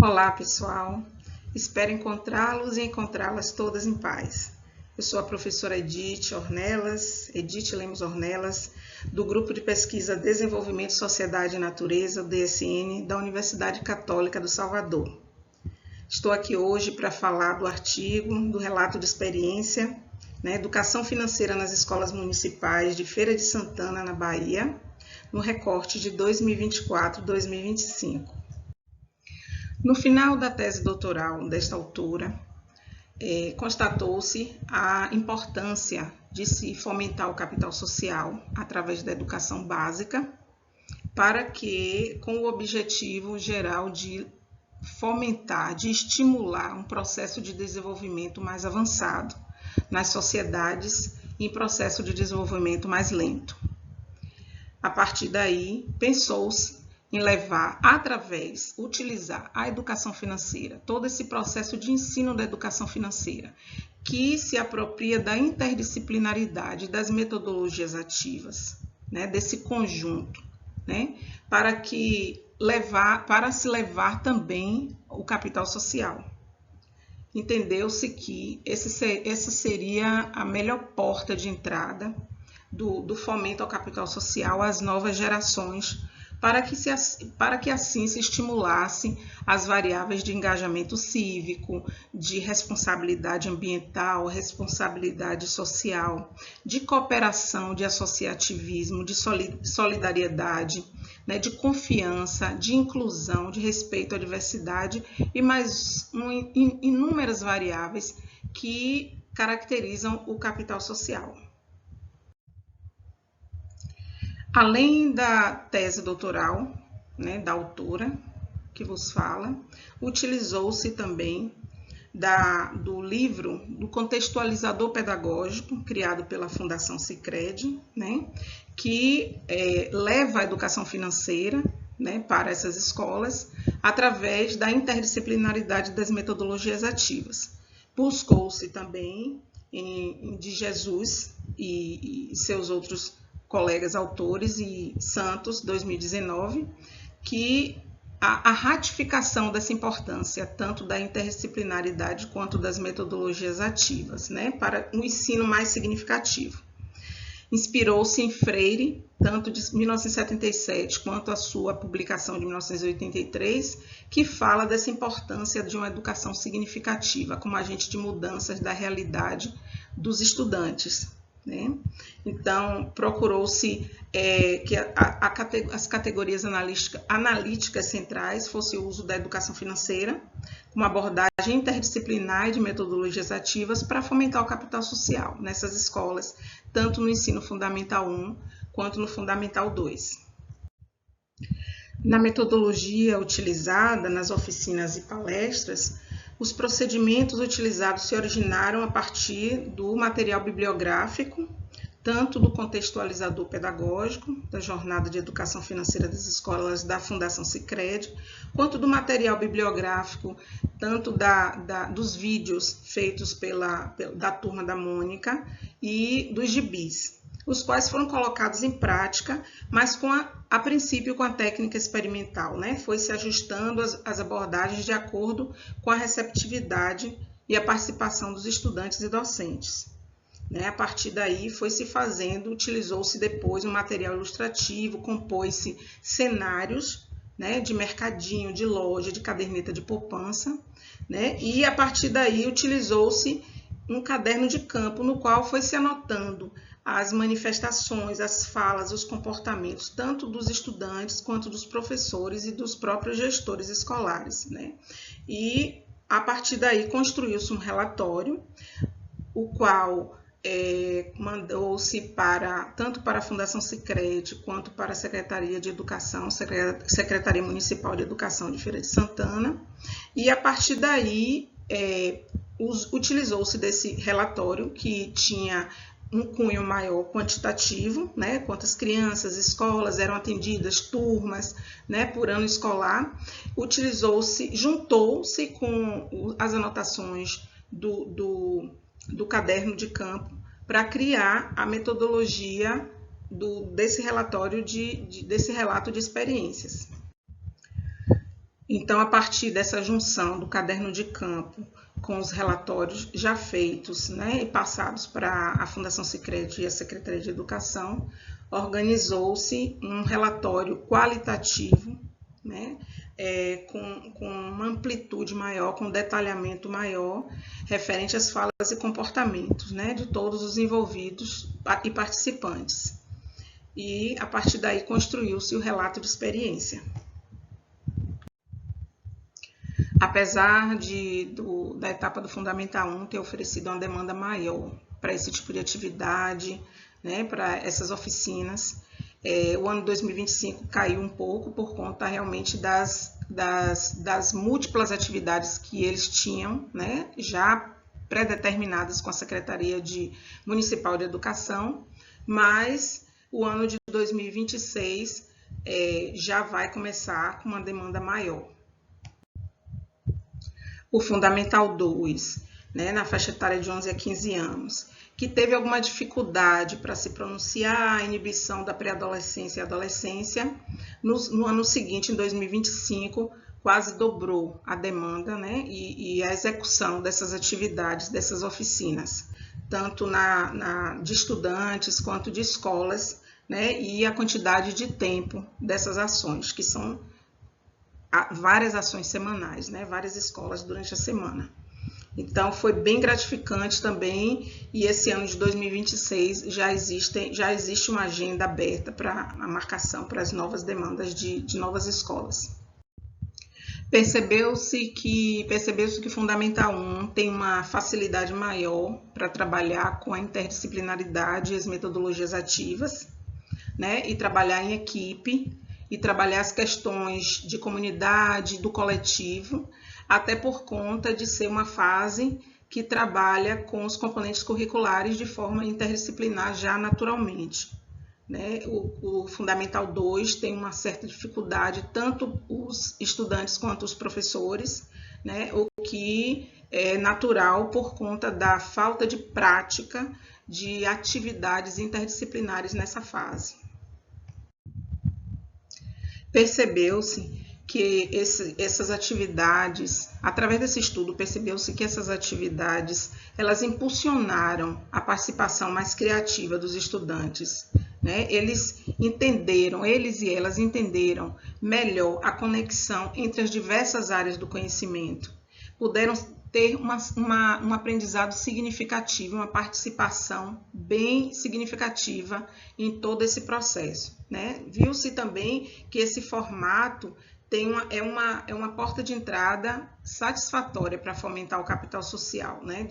Olá, pessoal. Espero encontrá-los e encontrá-las todas em paz. Eu sou a professora Edith Lemos Ornelas, do Grupo de Pesquisa Desenvolvimento, Sociedade e Natureza, DSN, da Universidade Católica do Salvador. Estou aqui hoje para falar do artigo, do relato de experiência, Educação Financeira nas Escolas Municipais de Feira de Santana, na Bahia, no recorte de 2024-2025. No final da tese doutoral desta autora, constatou-se a importância de se fomentar o capital social através da educação básica, com o objetivo geral de fomentar, de estimular um processo de desenvolvimento mais avançado nas sociedades em processo de desenvolvimento mais lento. A partir daí, pensou-se em utilizar a educação financeira, todo esse processo de ensino da educação financeira, que se apropria da interdisciplinaridade das metodologias ativas, desse conjunto, para se levar também o capital social. Entendeu-se que essa seria a melhor porta de entrada do fomento ao capital social às novas gerações, para que assim se estimulasse as variáveis de engajamento cívico, de responsabilidade ambiental, responsabilidade social, de cooperação, de associativismo, de solidariedade, de confiança, de inclusão, de respeito à diversidade e mais inúmeras variáveis que caracterizam o capital social. Além da tese doutoral, da autora que vos fala, utilizou-se também do livro do contextualizador pedagógico, criado pela Fundação Sicredi, que leva a educação financeira para essas escolas através da interdisciplinaridade das metodologias ativas. Buscou-se também de Jesus e seus outros colegas autores e Santos, 2019, que a ratificação dessa importância, tanto da interdisciplinaridade quanto das metodologias ativas, para um ensino mais significativo. Inspirou-se em Freire, tanto de 1977 quanto a sua publicação de 1983, que fala dessa importância de uma educação significativa como agente de mudanças da realidade dos estudantes. Então, procurou-se que as categorias analíticas centrais fosse o uso da educação financeira, uma abordagem interdisciplinar e de metodologias ativas para fomentar o capital social nessas escolas, tanto no ensino fundamental 1 quanto no fundamental 2. Na metodologia utilizada nas oficinas e palestras, os procedimentos utilizados se originaram a partir do material bibliográfico, tanto do contextualizador pedagógico, da Jornada de Educação Financeira das Escolas da Fundação Sicredi, quanto do material bibliográfico, tanto dos vídeos feitos da Turma da Mônica e dos gibis, os quais foram colocados em prática, mas a princípio com a técnica experimental, foi se ajustando as abordagens de acordo com a receptividade e a participação dos estudantes e docentes. A partir daí utilizou-se depois um material ilustrativo, compôs-se cenários de mercadinho, de loja, de caderneta de poupança, e a partir daí utilizou-se um caderno de campo no qual foi se anotando as manifestações, as falas, os comportamentos, tanto dos estudantes quanto dos professores e dos próprios gestores escolares. E, a partir daí, construiu-se um relatório, o qual mandou-se tanto para a Fundação Sicredi quanto para a Secretaria de Educação, Secretaria Municipal de Educação de Feira de Santana, e, a partir daí, utilizou-se desse relatório que tinha um cunho maior quantitativo, quantas crianças, escolas eram atendidas, turmas, por ano escolar, juntou-se com as anotações do caderno de campo para criar a metodologia desse relatório desse relato de experiências. Então, a partir dessa junção do caderno de campo com os relatórios já feitos, né, e passados para a Fundação Sicredi e a Secretaria de Educação, organizou-se um relatório qualitativo, né, com uma amplitude maior, com detalhamento maior, referente às falas e comportamentos, né, de todos os envolvidos e participantes. E, a partir daí, construiu-se o relato de experiência. Apesar da etapa do Fundamental 1 ter oferecido uma demanda maior para esse tipo de atividade, né, para essas oficinas, o ano 2025 caiu um pouco por conta realmente das múltiplas atividades que eles tinham, né, já pré-determinadas com a Secretaria Municipal de Educação, mas o ano de 2026 já vai começar com uma demanda maior. O Fundamental 2, né, na faixa etária de 11 a 15 anos, que teve alguma dificuldade para se pronunciar, a inibição da pré-adolescência e adolescência, no ano seguinte, em 2025, quase dobrou a demanda, né, e a execução dessas atividades, dessas oficinas, tanto de estudantes quanto de escolas, né, e a quantidade de tempo dessas ações, que são várias ações semanais, né, várias escolas durante a semana. Então, foi bem gratificante também, e esse ano de 2026 já existe uma agenda aberta para a marcação para as novas demandas de novas escolas. Percebeu-se que Fundamental 1 tem uma facilidade maior para trabalhar com a interdisciplinaridade e as metodologias ativas, né, e trabalhar em equipe, e trabalhar as questões de comunidade, do coletivo, até por conta de ser uma fase que trabalha com os componentes curriculares de forma interdisciplinar já naturalmente, né? O Fundamental 2 tem uma certa dificuldade, tanto os estudantes quanto os professores, né? O que é natural por conta da falta de prática de atividades interdisciplinares nessa fase. Percebeu-se que essas atividades, através desse estudo, percebeu-se que essas atividades, elas impulsionaram a participação mais criativa dos estudantes, né? Eles e elas entenderam melhor a conexão entre as diversas áreas do conhecimento, puderam ter um aprendizado significativo, uma participação bem significativa em todo esse processo, né? Viu-se também que esse formato é uma porta de entrada satisfatória para fomentar o capital social, né?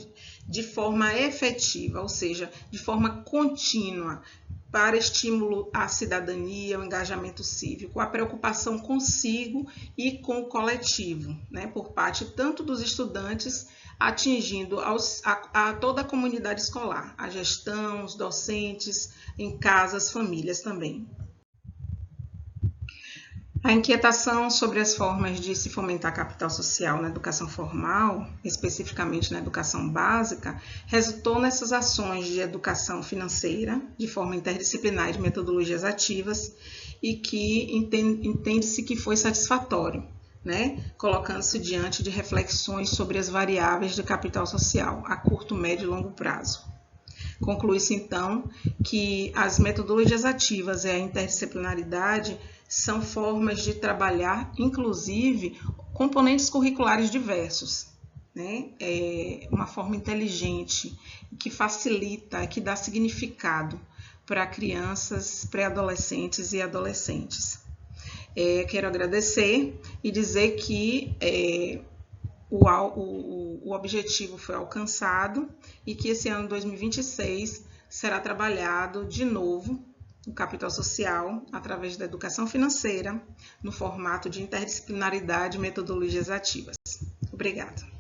De forma efetiva, ou seja, de forma contínua, para estímulo à cidadania, ao engajamento cívico, a preocupação consigo e com o coletivo, né, por parte tanto dos estudantes, atingindo a toda a comunidade escolar, a gestão, os docentes, em casa, as famílias também. A inquietação sobre as formas de se fomentar capital social na educação formal, especificamente na educação básica, resultou nessas ações de educação financeira, de forma interdisciplinar e de metodologias ativas, e que entende-se que foi satisfatório, né? Colocando-se diante de reflexões sobre as variáveis de capital social, a curto, médio e longo prazo. Conclui-se, então, que as metodologias ativas e a interdisciplinaridade são formas de trabalhar, inclusive, componentes curriculares diversos, né? Uma forma inteligente, que facilita, que dá significado para crianças, pré-adolescentes e adolescentes. Quero agradecer e dizer que o objetivo foi alcançado e que esse ano 2026 será trabalhado de novo o capital social através da educação financeira no formato de interdisciplinaridade e metodologias ativas. Obrigada.